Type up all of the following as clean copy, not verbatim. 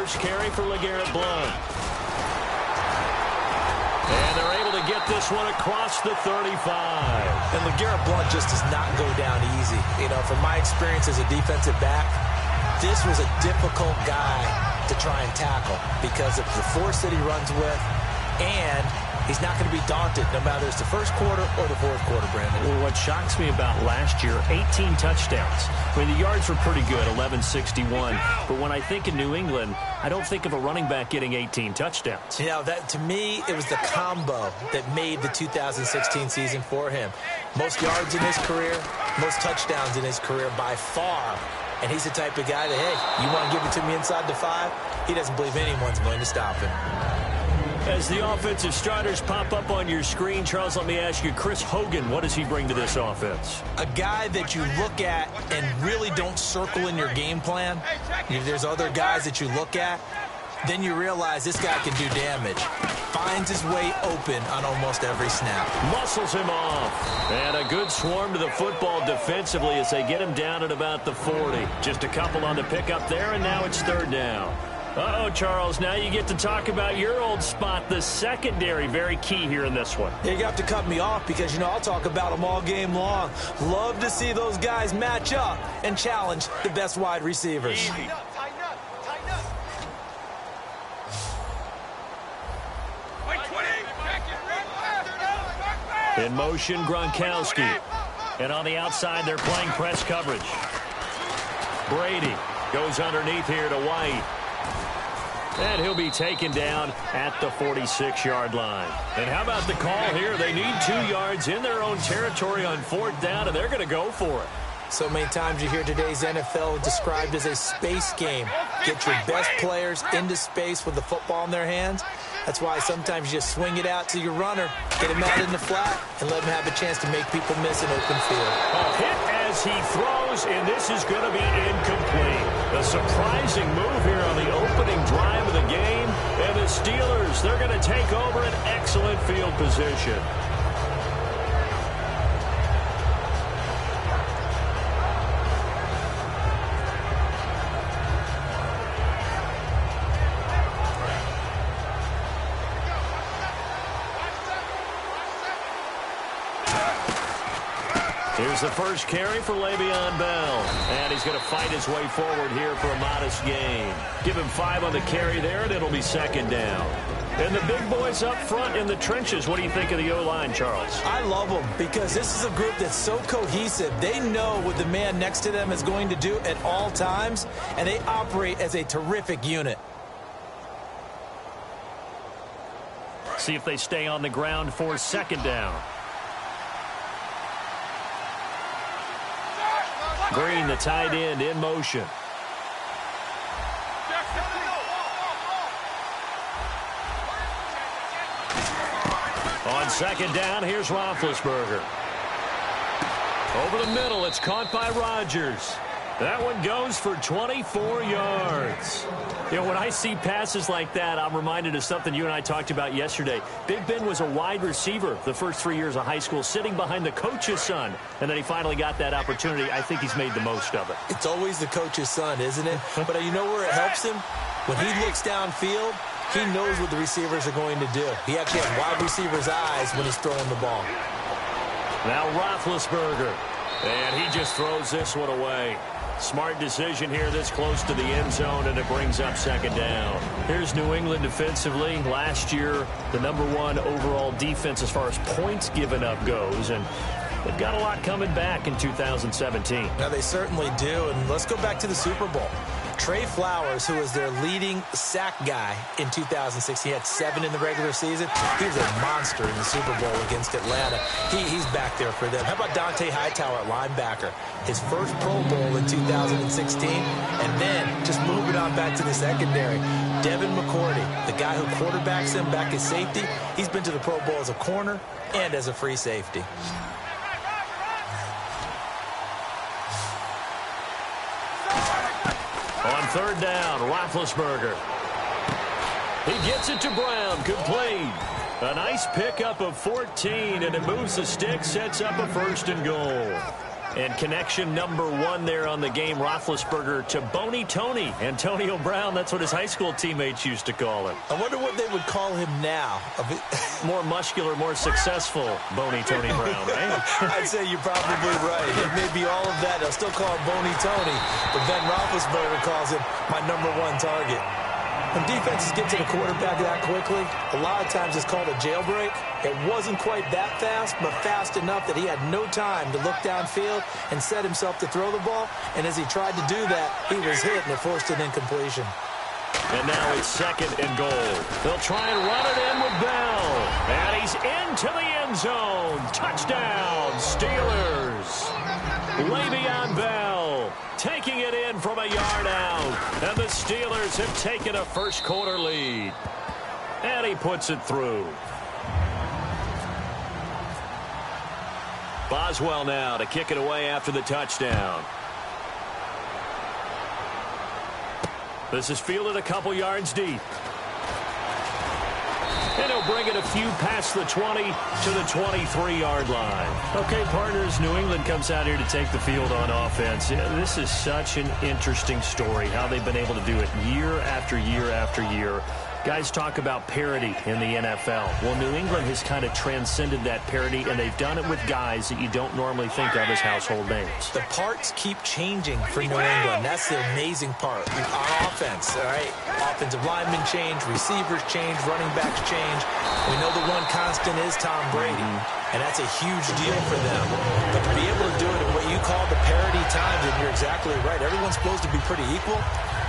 first carry for LeGarrette Blount. And they're able to get this one across the 35. And LeGarrette Blount just does not go down easy. You know, from my experience as a defensive back, this was a difficult guy to try and tackle because of the force that he runs with, and he's not going to be daunted no matter it's the first quarter or the fourth quarter, Brandon. Well, what shocks me about last year, 18 touchdowns. I mean, the yards were pretty good, 1161. But when I think of New England, I don't think of a running back getting 18 touchdowns. You know, that to me, it was the combo that made the 2016 season for him. Most yards in his career, most touchdowns in his career by far. And he's the type of guy that, hey, you want to give it to me inside the 5? He doesn't believe anyone's going to stop him. As the offensive starters pop up on your screen, Charles, let me ask you, Chris Hogan, what does he bring to this offense? A guy that you look at and really don't circle in your game plan. If there's other guys that you look at, then you realize this guy can do damage. Finds his way open on almost every snap. Muscles him off. And a good swarm to the football defensively as they get him down at about the 40. Just a couple on the pickup there, and now it's third down. Uh-oh, Charles, now you get to talk about your old spot, the secondary. Very key here in this one. You have to cut me off because, you know, I'll talk about them all game long. Love to see those guys match up and challenge the best wide receivers. Tighten up, tighten up, tighten up. In motion, Gronkowski. And on the outside, they're playing press coverage. Brady goes underneath here to White. And he'll be taken down at the 46-yard line. And how about the call here? They need 2 yards in their own territory on fourth down, and they're going to go for it. So many times you hear today's NFL described as a space game. Get your best players into space with the football in their hands. That's why sometimes you just swing it out to your runner, get him out in the flat, and let him have a chance to make people miss an open field. A hit as he throws, and this is going to be incomplete. A surprising move here on the opening drive of the game. And the Steelers, they're going to take over an excellent field position. Here's the first carry for Le'Veon Bell. And he's going to fight his way forward here for a modest gain. Give him 5 on the carry there, and it'll be second down. And the big boys up front in the trenches. What do you think of the O-line, Charles? I love them because this is a group that's so cohesive. They know what the man next to them is going to do at all times, and they operate as a terrific unit. See if they stay on the ground for second down. Green, the tight end, in motion. On second down, here's Roethlisberger. Over the middle, it's caught by Rodgers. That one goes for 24 yards. You know, when I see passes like that, I'm reminded of something you and I talked about yesterday. Big Ben was a wide receiver the first 3 years of high school, sitting behind the coach's son. And then he finally got that opportunity. I think he's made the most of it. It's always the coach's son, isn't it? But you know where it helps him? When he looks downfield, he knows what the receivers are going to do. He actually has wide receivers' eyes when he's throwing the ball. Now Roethlisberger. And he just throws this one away. Smart decision here this close to the end zone, and it brings up second down. Here's New England defensively. Last year, the #1 overall defense as far as points given up goes, and they've got a lot coming back in 2017. Now, they certainly do, and let's go back to the Super Bowl. Trey Flowers, who was their leading sack guy in 2006, he had 7 in the regular season. He was a monster in the Super Bowl against Atlanta. He's back there for them. How about Dante Hightower at linebacker? His first Pro Bowl in 2016, and then just moving on back to the secondary. Devin McCourty, the guy who quarterbacks him back at safety, he's been to the Pro Bowl as a corner and as a free safety. On third down, Roethlisberger. He gets it to Brown, complete. A nice pickup of 14, and it moves the stick, sets up a 1st and goal. And connection number 1 there on the game, Roethlisberger to Boney Tony. Antonio Brown, that's what his high school teammates used to call him. I wonder what they would call him now. More muscular, more successful Boney Tony Brown, right? I'd say you're probably right. It may be all of that. They'll still call him Boney Tony, but Ben Roethlisberger calls him my number 1 target. When defenses get to the quarterback that quickly, a lot of times it's called a jailbreak. It wasn't quite that fast, but fast enough that he had no time to look downfield and set himself to throw the ball. And as he tried to do that, he was hit, and it forced an incompletion. And now it's 2nd and goal. They'll try and run it in with Bell. And he's into the end zone. Touchdown, Steelers. Le'Veon Bell taking it in from a yard out. And the Steelers have taken a first-quarter lead. And he puts it through. Boswell now to kick it away after the touchdown. This is fielded a couple yards deep. And he'll bring it a few past the 20 to the 23-yard line. Okay, partners, New England comes out here to take the field on offense. This is such an interesting story, how they've been able to do it year after year after year. Guys talk about parity in the NFL. Well, New England has kind of transcended that parity, and they've done it with guys that you don't normally think of as household names. The parts keep changing for New England. That's the amazing part. On offense, all right? Offensive linemen change, receivers change, running backs change. We know the one constant is Tom Brady, and that's a huge deal for them. But to be able to do it in what you call the parity times, and you're exactly right, everyone's supposed to be pretty equal.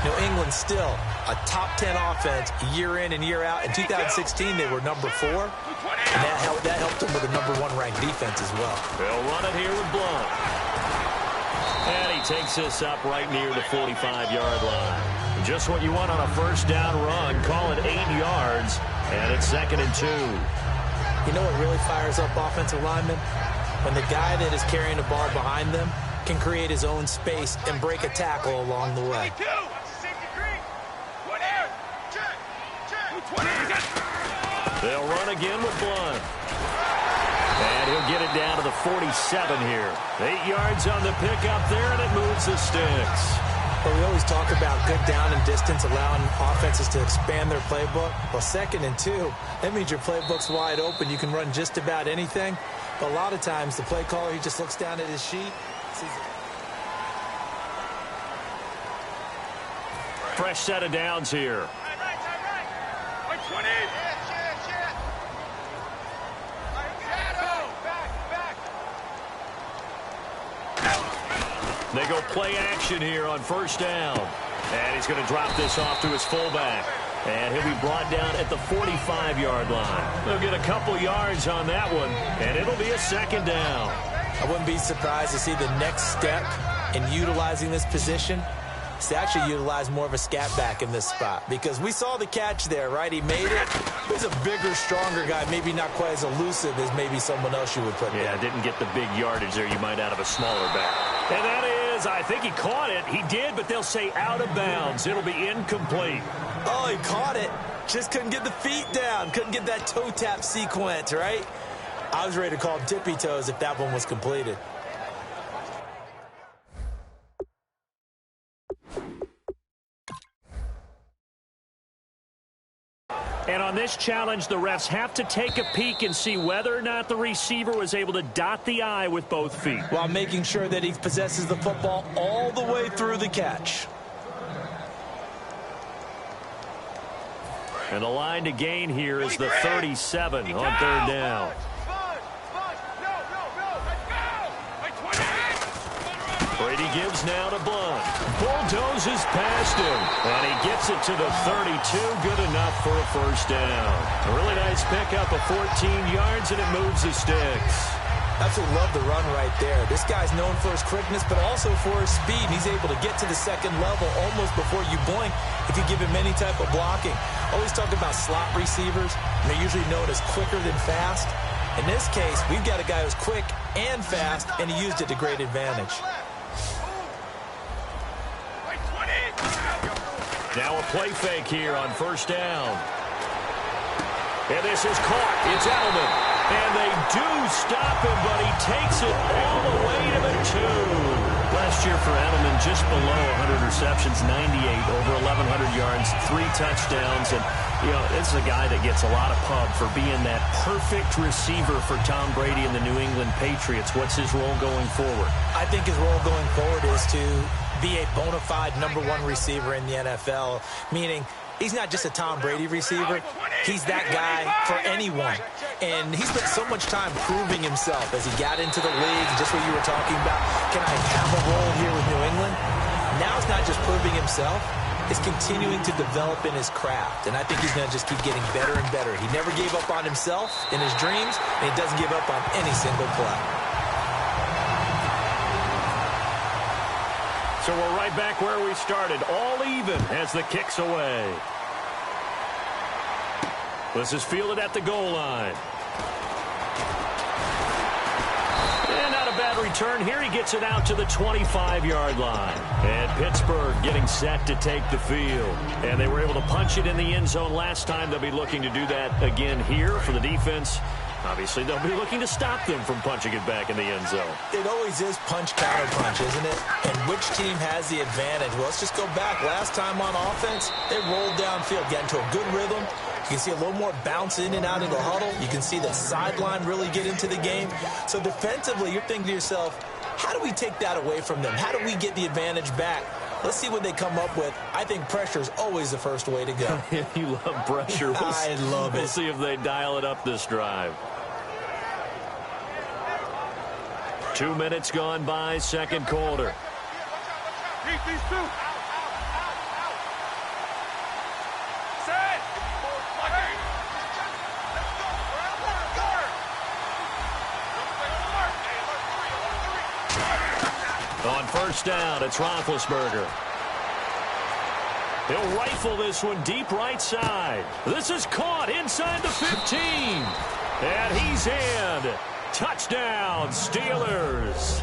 New England still a top 10 offense year in and year out. In 2016, they were number 4, and that helped them with a number 1 ranked defense as well. They'll run it here with Blunt. And he takes this up right near the 45-yard line. Just what you want on a first down run. Call it 8 yards, and it's 2nd and 2. You know what really fires up offensive linemen? When the guy that is carrying the ball behind them can create his own space and break a tackle along the way. They'll run again with Blunt. And he'll get it down to the 47 here. 8 yards on the pickup there, and it moves the sticks. Well, we always talk about good down and distance, allowing offenses to expand their playbook. Well, 2nd and 2, that means your playbook's wide open. You can run just about anything. But a lot of times, the play caller, he just looks down at his sheet. Fresh set of downs here. They go play action here on first down. And he's going to drop this off to his fullback. And he'll be brought down at the 45-yard line. They'll get a couple yards on that one, and it'll be a 2nd down. I wouldn't be surprised to see the next step in utilizing this position is to actually utilize more of a scat back in this spot, because we saw the catch there, right? He made it. He's a bigger, stronger guy, maybe not quite as elusive as maybe someone else you would put there. Yeah, didn't get the big yardage there you might out of a smaller back. And that is, I think he caught it. He did, but they'll say out of bounds. It'll be incomplete. Oh, he caught it. Just couldn't get the feet down. Couldn't get that toe tap sequence, right? I was ready to call him tippy toes if that one was completed. And on this challenge, the refs have to take a peek and see whether or not the receiver was able to dot the I with both feet, while making sure that he possesses the football all the way through the catch. And the line to gain here is the 37 on 3rd down. Brady gives now to Blunt. Bulldozes past him. And he gets it to the 32. Good enough for a first down. A really nice pickup of 14 yards, and it moves the sticks. Absolutely love the run right there. This guy's known for his quickness, but also for his speed. And he's able to get to the 2nd level almost before you blink if you give him any type of blocking. Always talk about slot receivers, and they're usually known as quicker than fast. In this case, we've got a guy who's quick and fast, and he used it to great advantage. Now a play fake here on first down. And this is caught. It's Edelman. And they do stop him, but he takes it all the way to the 2. Last year for Edelman, just below 100 receptions, 98, over 1,100 yards, 3 touchdowns. And, you know, this is a guy that gets a lot of pub for being that perfect receiver for Tom Brady and the New England Patriots. What's his role going forward? I think his role going forward is to be a bona fide #1 receiver in the NFL, meaning he's not just a Tom Brady receiver. He's that guy for anyone. And he spent so much time proving himself as he got into the league, just what you were talking about. Can I have a role here with New England? Now it's not just proving himself. It's continuing to develop in his craft. And I think he's going to just keep getting better and better. He never gave up on himself in his dreams, and he doesn't give up on any single play. So we're right back where we started, all even as the kick's away. This is fielded at the goal line. And not a bad return here. He gets it out to the 25-yard line. And Pittsburgh getting set to take the field. And they were able to punch it in the end zone last time. They'll be looking to do that again here for the defense. Obviously, they'll be looking to stop them from punching it back in the end zone. It always is punch-counter-punch, isn't it? And which team has the advantage? Well, let's just go back. Last time on offense, they rolled downfield, got into a good rhythm. You can see a little more bounce in and out of the huddle. You can see the sideline really get into the game. So defensively, you're thinking to yourself, how do we take that away from them? How do we get the advantage back? Let's see what they come up with. I think pressure is always the first way to go. You love pressure. I love it. We'll see if they dial it up this drive. 2 minutes gone by, second quarter. On first down, it's Roethlisberger. He'll rifle this one deep right side. This is caught inside the 15. And he's in. Touchdown, Steelers.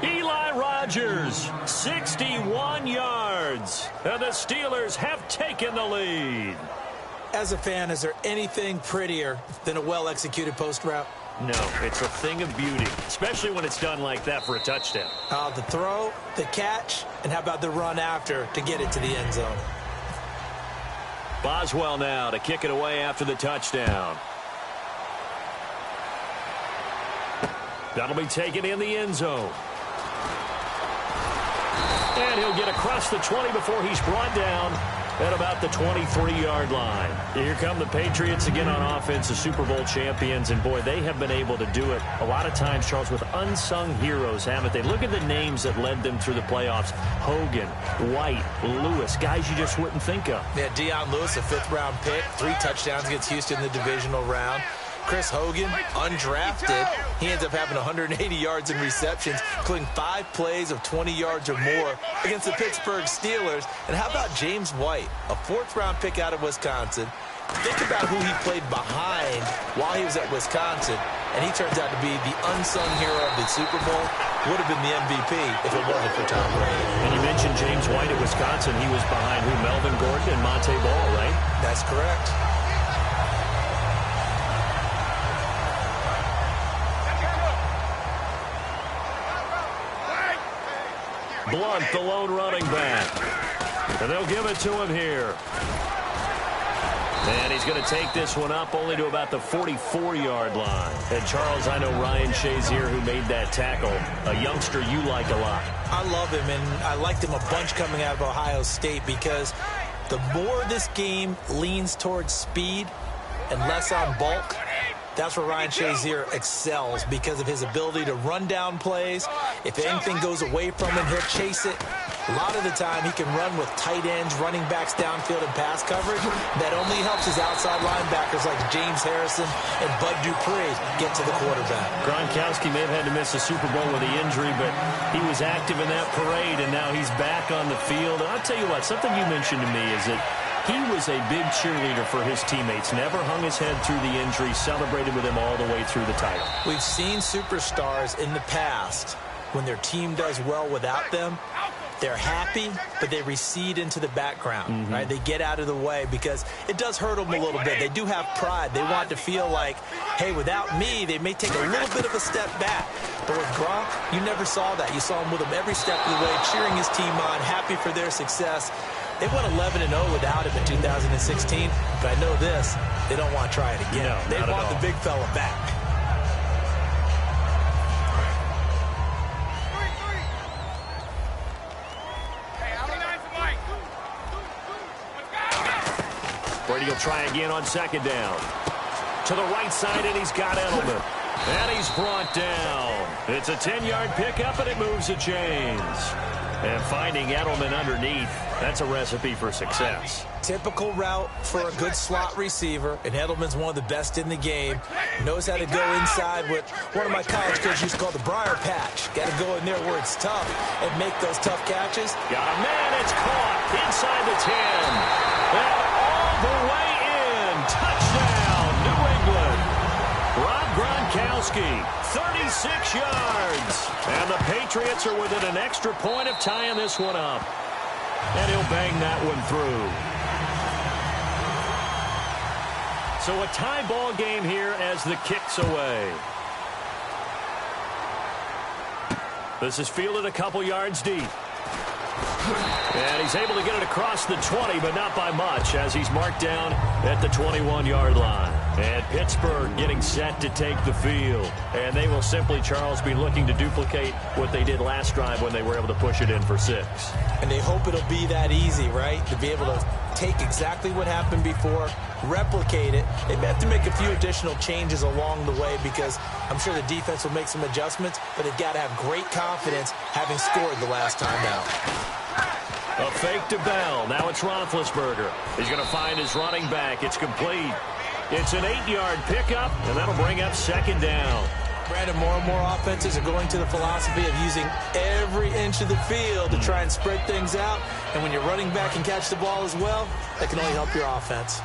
Eli Rogers, 61 yards. And the Steelers have taken the lead. As a fan, is there anything prettier than a well-executed post route? No, it's a thing of beauty, especially when it's done like that for a touchdown. The throw, the catch, and how about the run after to get it to the end zone? Boswell now to kick it away after the touchdown. That'll be taken in the end zone. And he'll get across the 20 before he's brought down at about the 23-yard line. Here come the Patriots again on offense, the Super Bowl champions. And, boy, they have been able to do it a lot of times, Charles, with unsung heroes, haven't they? Look at the names that led them through the playoffs. Hogan, White, Lewis, guys you just wouldn't think of. Yeah, Deion Lewis, a fifth-round pick, 3 touchdowns against Houston in the divisional round. Chris Hogan, undrafted. He ends up having 180 yards in receptions, including 5 plays of 20 yards or more against the Pittsburgh Steelers. And how about James White, a 4th-round pick out of Wisconsin? Think about who he played behind while he was at Wisconsin, and he turns out to be the unsung hero of the Super Bowl. Would have been the MVP if it wasn't for Tom Brady. And you mentioned James White at Wisconsin. He was behind who? Melvin Gordon and Monte Ball, right? That's correct. Blunt, the lone running back. And they'll give it to him here. And he's going to take this one up only to about the 44-yard line. And, Charles, I know Ryan Shazier, who made that tackle, a youngster you like a lot. I love him, and I liked him a bunch coming out of Ohio State because the more this game leans towards speed and less on bulk, that's where Ryan Shazier excels because of his ability to run down plays. If anything goes away from him, he'll chase it. A lot of the time, he can run with tight ends, running backs downfield, and pass coverage. That only helps his outside linebackers like James Harrison and Bud Dupree get to the quarterback. Gronkowski may have had to miss the Super Bowl with the injury, but he was active in that parade, and now he's back on the field. And I'll tell you what, something you mentioned to me is that he was a big cheerleader for his teammates, never hung his head through the injury, celebrated with him all the way through the title. We've seen superstars in the past, when their team does well without them, they're happy, but they recede into the background, right? They get out of the way because it does hurt them a little bit. They do have pride. They want to feel like, hey, without me, they may take a little bit of a step back. But with Gronk, you never saw that. You saw him with him every step of the way, cheering his team on, happy for their success. They went 11-0 without him in 2016, but I know this, they don't want to try it again. No, they want the big fella back. Brady will try again on second down. To the right side, and he's got Edelman. And he's brought down. It's a 10-yard pickup, and it moves the chains. And finding Edelman underneath, that's a recipe for success. Typical route for a good slot receiver, and Edelman's one of the best in the game. Knows how to go inside what one of my college coaches used to call the briar patch. Got to go in there where it's tough and make those tough catches. Got a man, it's caught inside the 10. And all the way in. Touchdown, New England. Rob Gronkowski, 36 yards. And the Patriots are within an extra point of tying this one up. And he'll bang that one through. So a tie ball game here as the kick's away. This is fielded a couple yards deep. And he's able to get it across the 20, but not by much, as he's marked down at the 21-yard line. And Pittsburgh getting set to take the field. And they will simply, Charles, be looking to duplicate what they did last drive when they were able to push it in for 6. And they hope it'll be that easy, right? To be able to take exactly what happened before, replicate it. They may have to make a few additional changes along the way because I'm sure the defense will make some adjustments, but they've got to have great confidence having scored the last time out. A fake to Bell. Now it's Roethlisberger. He's going to find his running back. It's complete. It's an 8-yard pickup, and that'll bring up second down. Brandon, more and more offenses are going to the philosophy of using every inch of the field to try and spread things out. And when you're running back and catch the ball as well, that can only help your offense.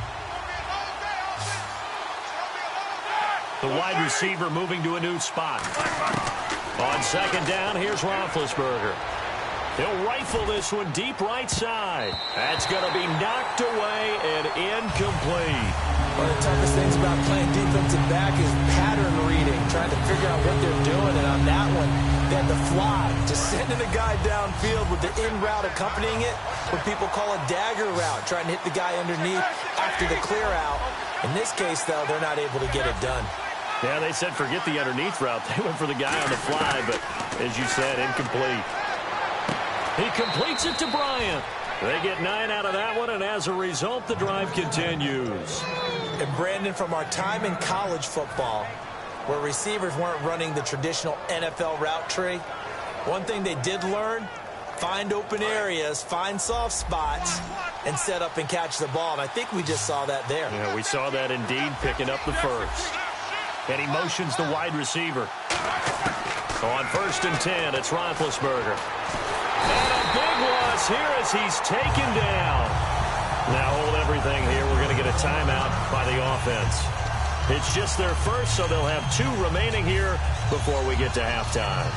The wide receiver moving to a new spot. On second down, here's Roethlisberger. He'll rifle this one deep right side. That's going to be knocked away and incomplete. One of the toughest things about playing defensive back is pattern reading, trying to figure out what they're doing. And on that one, they had to fly, just sending the guy downfield with the in route accompanying it, what people call a dagger route, trying to hit the guy underneath after the clear out. In this case, though, they're not able to get it done. Yeah, they said forget the underneath route. They went for the guy on the fly, but as you said, incomplete. He completes it to Bryant. They get 9 out of that one, and as a result, the drive continues. And Brandon, from our time in college football, where receivers weren't running the traditional NFL route tree, one thing they did learn, find open areas, find soft spots, and set up and catch the ball. And I think we just saw that there. Yeah, we saw that indeed, picking up the first. And he motions the wide receiver. On 1st and 10, it's Roethlisberger. And a big loss here as he's taken down. Now hold everything here. We're going to get a timeout by the offense. It's just their first, so they'll have 2 remaining here before we get to halftime.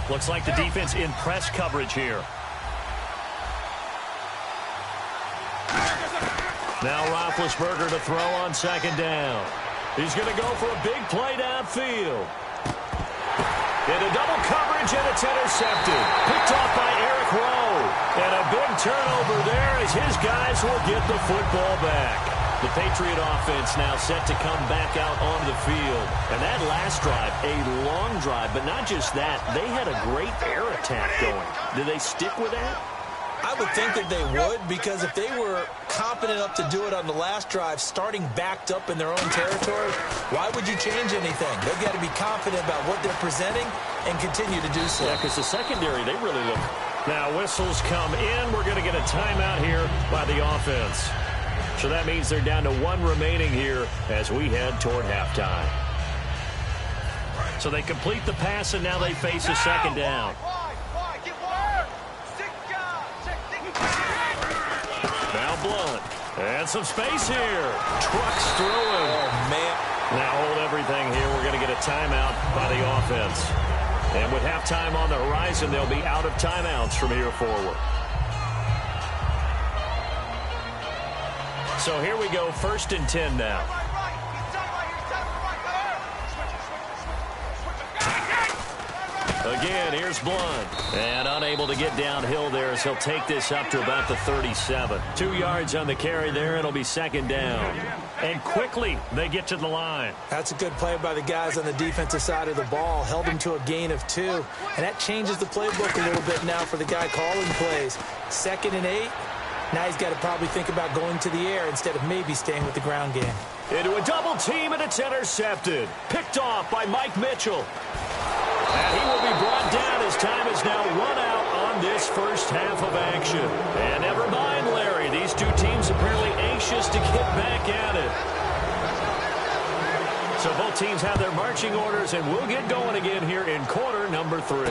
Looks like the defense in press coverage here. Now Roethlisberger to throw on second down. He's going to go for a big play downfield. Into double coverage, and it's intercepted. Picked off by Eric Rowe. And a big turnover there as his guys will get the football back. The Patriot offense now set to come back out onto the field. And that last drive, a long drive, but not just that. They had a great air attack going. Did they stick with that? I would think that they would, because if they were competent enough to do it on the last drive, starting backed up in their own territory, why would you change anything? They've got to be confident about what they're presenting and continue to do so. Yeah, because the secondary, they really look. Now whistles come in. We're going to get a timeout here by the offense. So that means they're down to 1 remaining here as we head toward halftime. So they complete the pass, and now they face a second down. Now Blunt. And some space here. Trucks through him. Oh, man. Now hold everything here. We're going to get a timeout by the offense. And with halftime on the horizon, they'll be out of timeouts from here forward. So here we go, 1st and 10 now. Again, here's Blunt. And unable to get downhill there as he'll take this up to about the 37. 2 yards on the carry there. It'll be second down. And quickly, they get to the line. That's a good play by the guys on the defensive side of the ball. Held him to a gain of 2. And that changes the playbook a little bit now for the guy calling plays. 2nd and 8. Now he's got to probably think about going to the air instead of maybe staying with the ground game. Into a double team, and it's intercepted. Picked off by Mike Mitchell. And he will be brought down as time is now run out on this first half of action. And never mind, Larry. These two teams apparently anxious to get back at it. So both teams have their marching orders, and we'll get going again here in quarter number 3.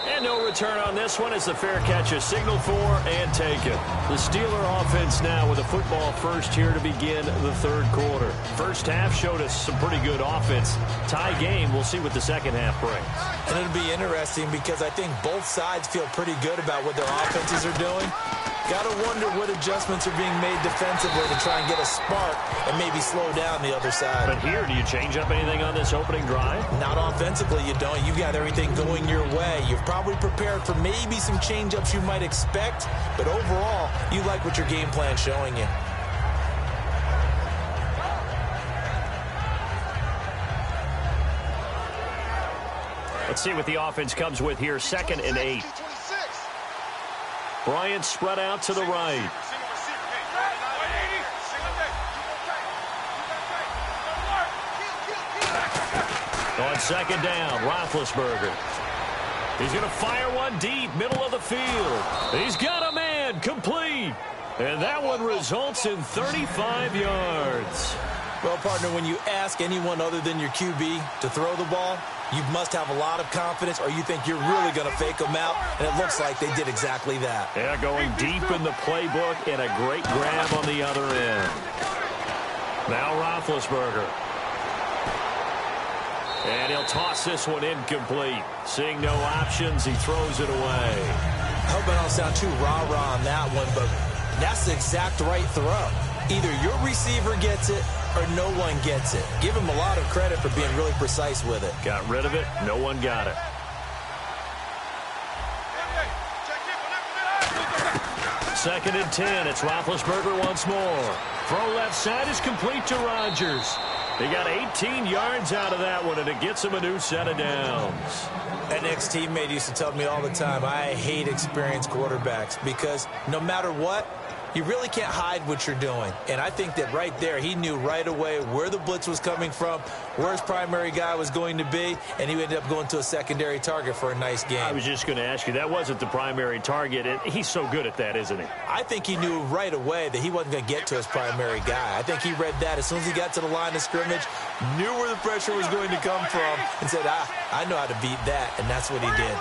And no return on this one as the fair catch is signaled for and taken. The Steeler offense now with a football first here to begin the 3rd quarter. First half showed us some pretty good offense. Tie game, we'll see what the second half brings. And it'll be interesting because I think both sides feel pretty good about what their offenses are doing. Got to wonder what adjustments are being made defensively to try and get a spark and maybe slow down the other side. But here, do you change up anything on this opening drive? Not offensively, you don't. You got everything going your way. You've probably prepared for maybe some change-ups you might expect, but overall, you like what your game plan's showing you. Let's see what the offense comes with here. 2nd and 8. Bryant spread out to the right. On 2nd down, Roethlisberger. He's going to fire one deep, middle of the field. He's got a man, complete. And that one results in 35 yards. Well, partner, when you ask anyone other than your QB to throw the ball, you must have a lot of confidence, or you think you're really going to fake them out, and it looks like they did exactly that. Yeah, going deep in the playbook and a great grab on the other end. Now Roethlisberger. And he'll toss this one incomplete. Seeing no options, he throws it away. I hope I don't sound too rah-rah on that one, but that's the exact right throw. Either your receiver gets it or no one gets it. Give him a lot of credit for being really precise with it. Got rid of it. No one got it. 2nd and 10. It's Roethlisberger once more. Throw left side is complete to Rodgers. He got 18 yards out of that one, and it gets him a new set of downs. An ex-teammate used to tell me all the time, I hate experienced quarterbacks because no matter what, you really can't hide what you're doing. And I think that right there, he knew right away where the blitz was coming from, where his primary guy was going to be, and he ended up going to a secondary target for a nice game. I was just going to ask you, that wasn't the primary target, and he's so good at that, isn't he? I think he knew right away that he wasn't going to get to his primary guy. I think he read that as soon as he got to the line of scrimmage, knew where the pressure was going to come from, and said, I know how to beat that, and that's what he did.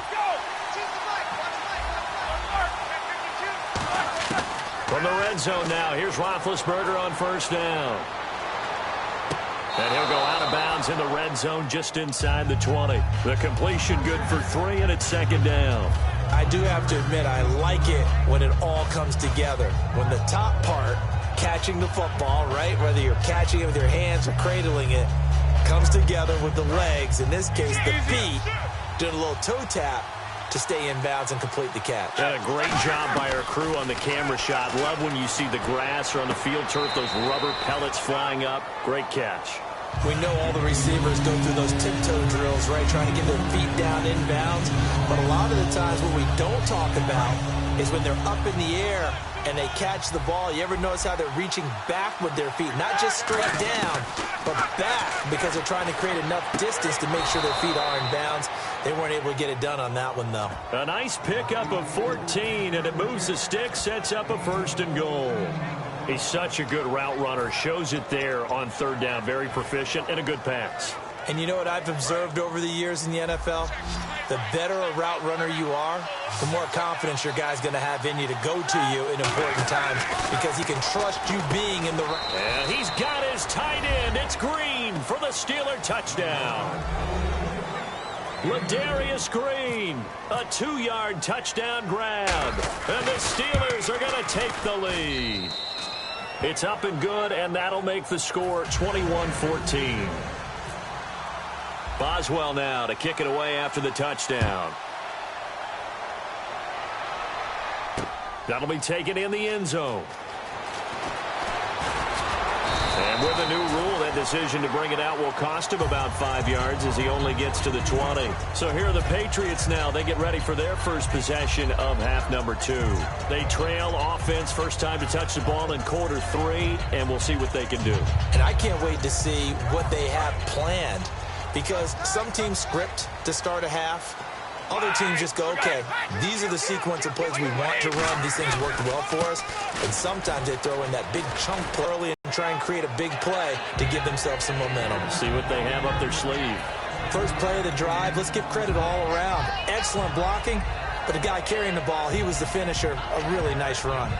From the red zone now, here's Roethlisberger on 1st down. And he'll go out of bounds in the red zone just inside the 20. The completion good for 3, and it's 2nd down. I do have to admit, I like it when it all comes together. When the top part, catching the football, right, whether you're catching it with your hands or cradling it, comes together with the legs, in this case the feet, doing a little toe tap to stay in bounds and complete the catch. And a great job by our crew on the camera shot. Love when you see the grass or on the field turf, those rubber pellets flying up. Great catch. We know all the receivers go through those tiptoe drills, right, trying to get their feet down in bounds. But a lot of the times what we don't talk about is when they're up in the air and they catch the ball. You ever notice how they're reaching back with their feet? Not just straight down, but back, because they're trying to create enough distance to make sure their feet are in bounds. They weren't able to get it done on that one, though. A nice pickup of 14, and it moves the stick, sets up a 1st and goal. He's such a good route runner. Shows it there on 3rd down. Very proficient and a good pass. And you know what I've observed over the years in the NFL? The better a route runner you are, the more confidence your guy's going to have in you to go to you in important times because he can trust you being in the right. And he's got his tight end. It's Green for the Steeler touchdown. Ladarius Green, a 2-yard touchdown grab. And the Steelers are going to take the lead. It's up and good, and that'll make the score 21-14. Boswell now to kick it away after the touchdown. That'll be taken in the end zone. And with a new rule, that decision to bring it out will cost him about 5 yards as he only gets to the 20. So here are the Patriots now. They get ready for their first possession of half number 2. They trail offense, first time to touch the ball in quarter 3, and we'll see what they can do. And I can't wait to see what they have planned because some teams script to start a half. Other teams just go, okay, these are the sequence of plays we want to run. These things worked well for us. And sometimes they throw in that big chunk play early and try and create a big play to give themselves some momentum. See what they have up their sleeve. First play of the drive, let's give credit all around. Excellent blocking, but the guy carrying the ball, he was the finisher. A really nice run.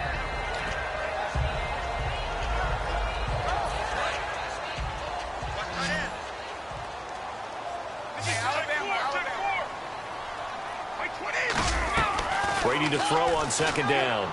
Brady to throw on second down.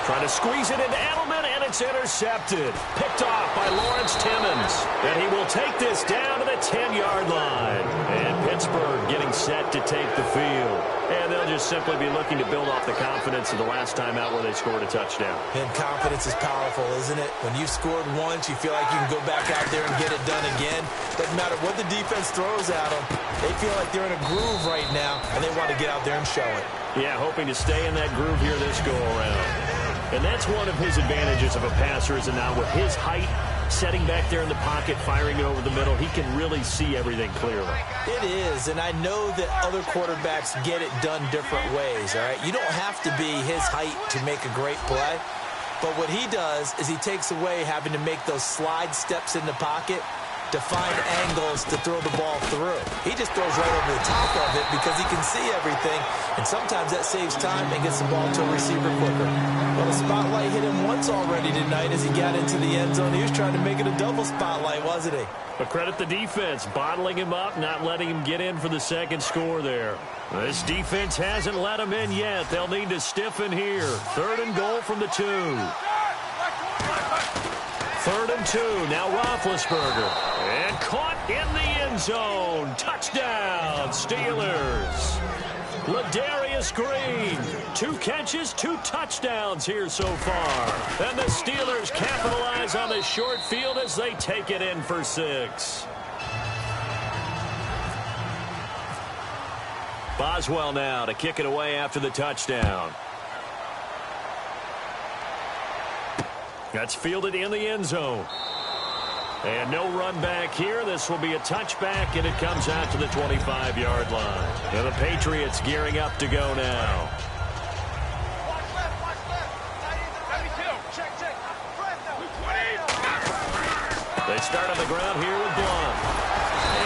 Trying to squeeze it into Edelman, and it's intercepted. Picked off by Lawrence Timmons. And he will take this down to the 10-yard line. And Pittsburgh getting set to take the field. And they'll just simply be looking to build off the confidence of the last time out where they scored a touchdown. And confidence is powerful, isn't it? When you've scored once, you feel like you can go back out there and get it done again. Doesn't matter what the defense throws at them. They feel like they're in a groove right now, and they want to get out there and show it. Yeah, hoping to stay in that groove here this go-around. And that's one of his advantages of a passer, is now with his height, setting back there in the pocket, firing it over the middle, he can really see everything clearly. It is, and I know that other quarterbacks get it done different ways, all right? You don't have to be his height to make a great play, but what he does is he takes away having to make those slide steps in the pocket to find angles to throw the ball through. He just throws right over the top of it because he can see everything, and sometimes that saves time and gets the ball to a receiver quicker. Well, the spotlight hit him once already tonight as he got into the end zone. He was trying to make it a double spotlight, wasn't he? But credit the defense, bottling him up, not letting him get in for the second score there. This defense hasn't let him in yet. They'll need to stiffen here. 3rd and goal from the 2. 3rd and 2. Now Roethlisberger. And caught in the end zone. Touchdown, Steelers. Ladarius Green. 2 catches, 2 touchdowns here so far. And the Steelers capitalize on the short field as they take it in for 6. Boswell now to kick it away after the touchdown. That's fielded in the end zone. And no run back here. This will be a touchback, and it comes out to the 25-yard line. And the Patriots gearing up to go now. Watch left. 92. Check. They start on the ground here with Blunt.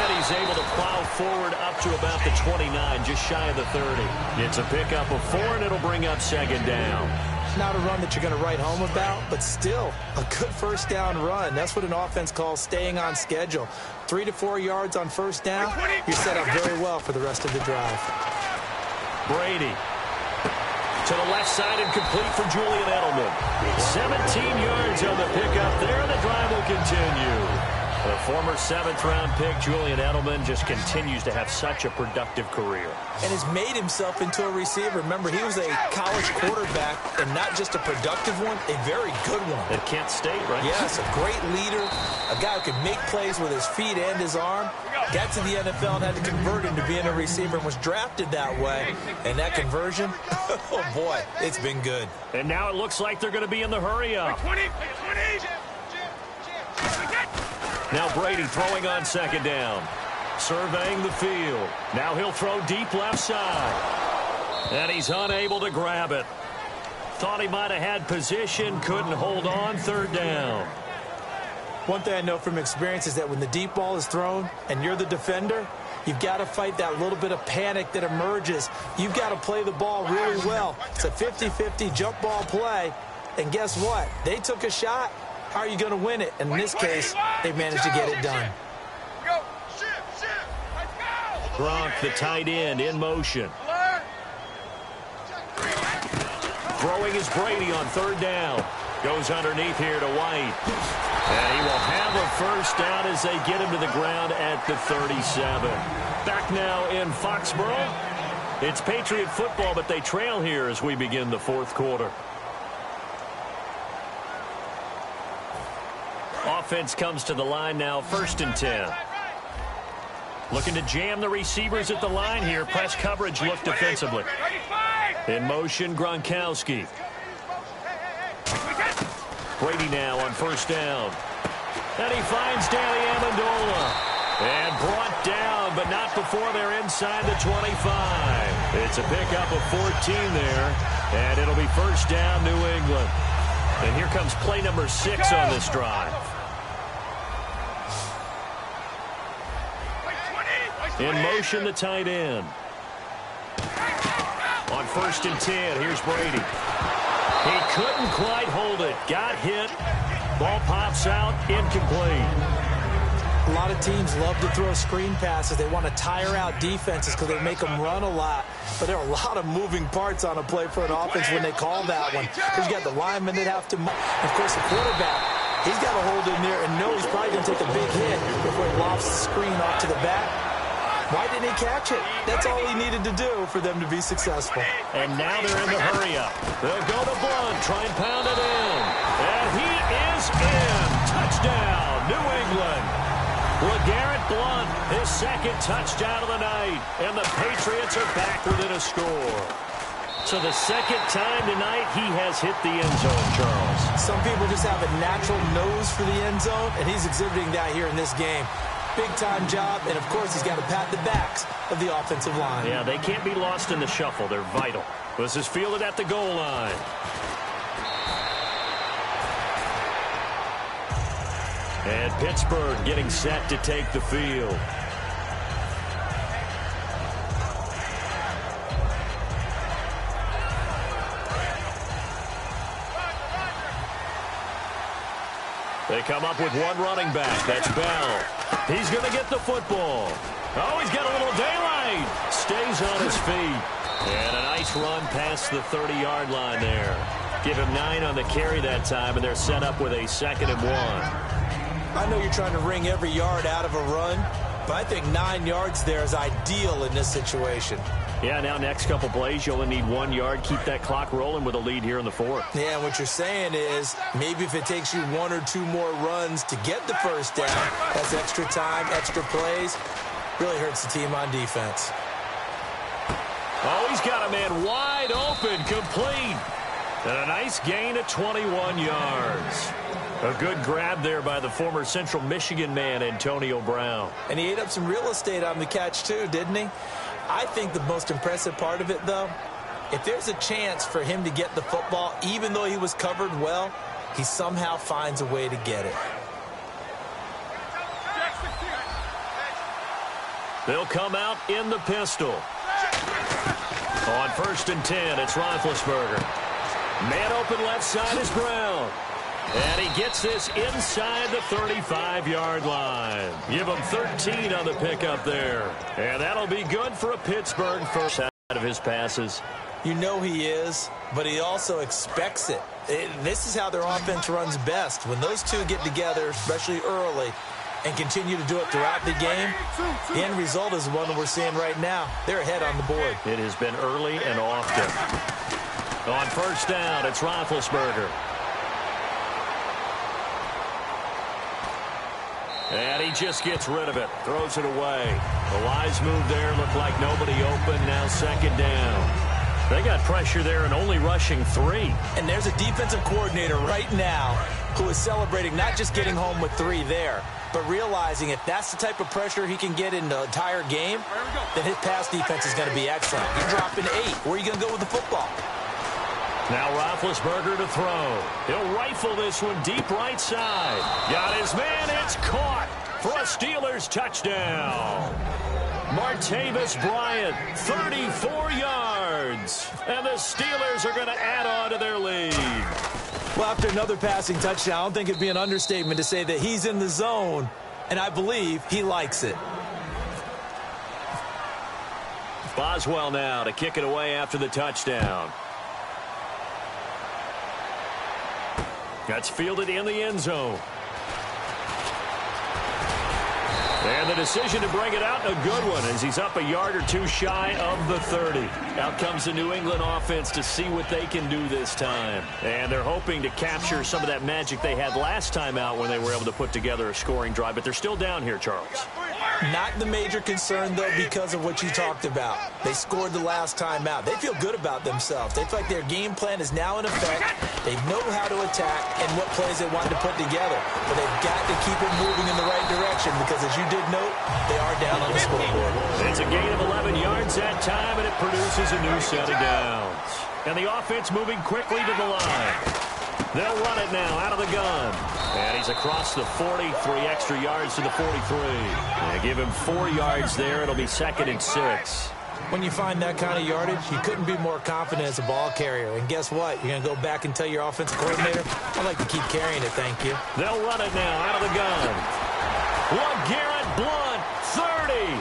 And he's able to plow forward up to about the 29, just shy of the 30. It's a pickup of 4, and it'll bring up second down. Not a run that you're going to write home about, but still a good first down run. That's what an offense calls staying on schedule. 3 to 4 yards on first down, you're set up very well for the rest of the drive. Brady to the left side and complete for Julian Edelman. 17 yards on the pickup there, and the drive will continue. The former 7th-round pick, Julian Edelman, just continues to have such a productive career. And has made himself into a receiver. Remember, he was a college quarterback, and not just a productive one, a very good one. At Kent State, right? Yes, a great leader, a guy who could make plays with his feet and his arm. Got to the NFL and had to convert into being a receiver and was drafted that way. And that conversion, oh boy, it's been good. And now it looks like they're going to be in the hurry-up. Now Brady throwing on second down. Surveying the field. Now he'll throw deep left side. And he's unable to grab it. Thought he might have had position. Couldn't hold on. 3rd down. One thing I know from experience is that when the deep ball is thrown and you're the defender, you've got to fight that little bit of panic that emerges. You've got to play the ball really well. It's a 50-50 jump ball play. And guess what? They took a shot. How are you going to win it? And in this case, they managed to get it done. Gronk, the tight end, in motion. Throwing is Brady on third down. Goes underneath here to White. And he will have a first down as they get him to the ground at the 37. Back now in Foxborough. It's Patriot football, but they trail here as we begin the fourth quarter. Offense comes to the line now, 1st and 10. Looking to jam the receivers at the line here. Press coverage look defensively. In motion, Gronkowski. Brady now on first down. And he finds Danny Amendola. And brought down, but not before they're inside the 25. It's a pickup of 14 there. And it'll be first down, New England. And here comes play number 6 on this drive. In motion, the tight end. On 1st and 10, here's Brady. He couldn't quite hold it. Got hit. Ball pops out, incomplete. A lot of teams love to throw screen passes. They want to tire out defenses because they make them run a lot. But there are a lot of moving parts on a play for an offense when they call that one. Because you got the linemen that have to, of course, the quarterback. He's got to hold in there and know he's probably going to take a big hit before he lofts the screen off to the back. Why didn't he catch it? That's all he needed to do for them to be successful. And now they're in the hurry-up. They'll go to Blunt, try and pound it in. And he is in. Touchdown, New England. LeGarrette Blunt, his 2nd touchdown of the night. And the Patriots are back within a score. So the 2nd time tonight he has hit the end zone, Charles. Some people just have a natural nose for the end zone, and he's exhibiting that here in this game. Big-time job, and, of course, he's got to pat the backs of the offensive line. Yeah, they can't be lost in the shuffle. They're vital. This is fielded at the goal line. And Pittsburgh getting set to take the field. They come up with one running back. That's Bell. He's going to get the football. Oh, he's got a little daylight. Stays on his feet. And a nice run past the 30-yard line there. Give him 9 on the carry that time, and they're set up with a 2nd and 1. I know you're trying to wring every yard out of a run, but I think 9 yards there is ideal in this situation. Yeah, now next couple plays, you only need 1 yard. Keep that clock rolling with a lead here in the 4th. Yeah, and what you're saying is maybe if it takes you 1 or 2 more runs to get the first down, that's extra time, extra plays, really hurts the team on defense. Oh, he's got a man wide open, complete. And a nice gain of 21 yards. A good grab there by the former Central Michigan man, Antonio Brown. And he ate up some real estate on the catch, too, didn't he? I think the most impressive part of it, though, if there's a chance for him to get the football, even though he was covered well, he somehow finds a way to get it. They'll come out in the pistol. On 1st and 10, it's Roethlisberger. Man open left side is Brown. And he gets this inside the 35-yard line. Give him 13 on the pickup there. And that'll be good for a Pittsburgh first out of his passes. You know he is, but he also expects it. This is how their offense runs best. When those two get together, especially early, and continue to do it throughout the game, the end result is the one that we're seeing right now. They're ahead on the board. It has been early and often. On 1st down, it's Roethlisberger. And he just gets rid of it, throws it away. The wise move there, looked like nobody open, now 2nd down. They got pressure there and only rushing 3. And there's a defensive coordinator right now who is celebrating not just getting home with 3 there, but realizing if that's the type of pressure he can get in the entire game, then his pass defense is going to be excellent. You're dropping 8. Where are you going to go with the football? Now Roethlisberger to throw. He'll rifle this one deep right side. Got his man. It's caught for a Steelers touchdown. Martavis Bryant, 34 yards. And the Steelers are going to add on to their lead. Well, after another passing touchdown, I don't think it'd be an understatement to say that he's in the zone, and I believe he likes it. Boswell now to kick it away after the touchdown. That's fielded in the end zone. And the decision to bring it out, a good one, as he's up a yard or two shy of the 30. Out comes the New England offense to see what they can do this time. And they're hoping to capture some of that magic they had last time out when they were able to put together a scoring drive. But they're still down here, Charles. Not the major concern, though, because of what you talked about. They scored the last time out. They feel good about themselves. They feel like their game plan is now in effect. They know how to attack and what plays they want to put together. But they've got to keep it moving in the right direction because, as you did note, they are down on the scoreboard. It's a gain of 11 yards that time, and it produces a new set of downs. And the offense moving quickly to the line. They'll run it now out of the gun. And he's across the 40, 3 extra yards to the 43. They give him 4 yards there. It'll be 2nd and 6. When you find that kind of yardage, you couldn't be more confident as a ball carrier. And guess what? You're going to go back and tell your offensive coordinator, I'd like to keep carrying it, thank you. They'll run it now out of the gun. LeGarrette Blount, 30.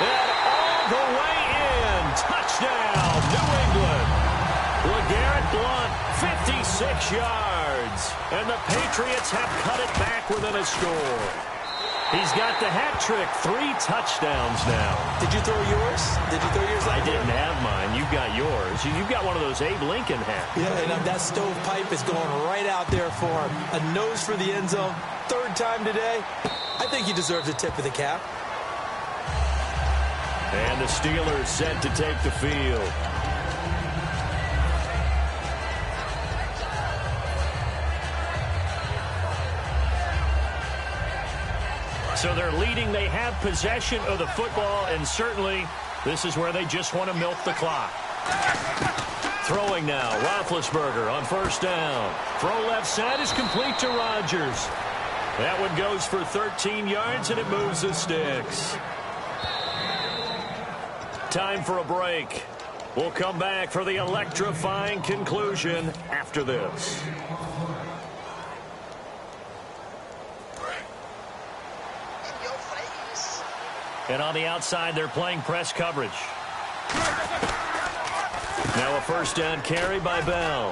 And all the way in. Touchdown, New England. LeGarrette Blount, 56 yards. And the Patriots have cut it back within a score. He's got the hat trick, 3 touchdowns now. Did you throw yours? Did you throw yours? I didn't have mine. You've got yours. You've got one of those Abe Lincoln hats. Yeah, and that stovepipe is going right out there for him. A nose for the end zone. 3rd time today. I think he deserves a tip of the cap. And the Steelers set to take the field. So they're leading. They have possession of the football, and certainly this is where they just want to milk the clock. Throwing now, Roethlisberger on 1st down. Throw left side is complete to Rodgers. That one goes for 13 yards, and it moves the sticks. Time for a break. We'll come back for the electrifying conclusion after this. And on the outside, they're playing press coverage. Now a 1st down carry by Bell.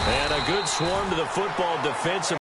And a good swarm to the football defensive.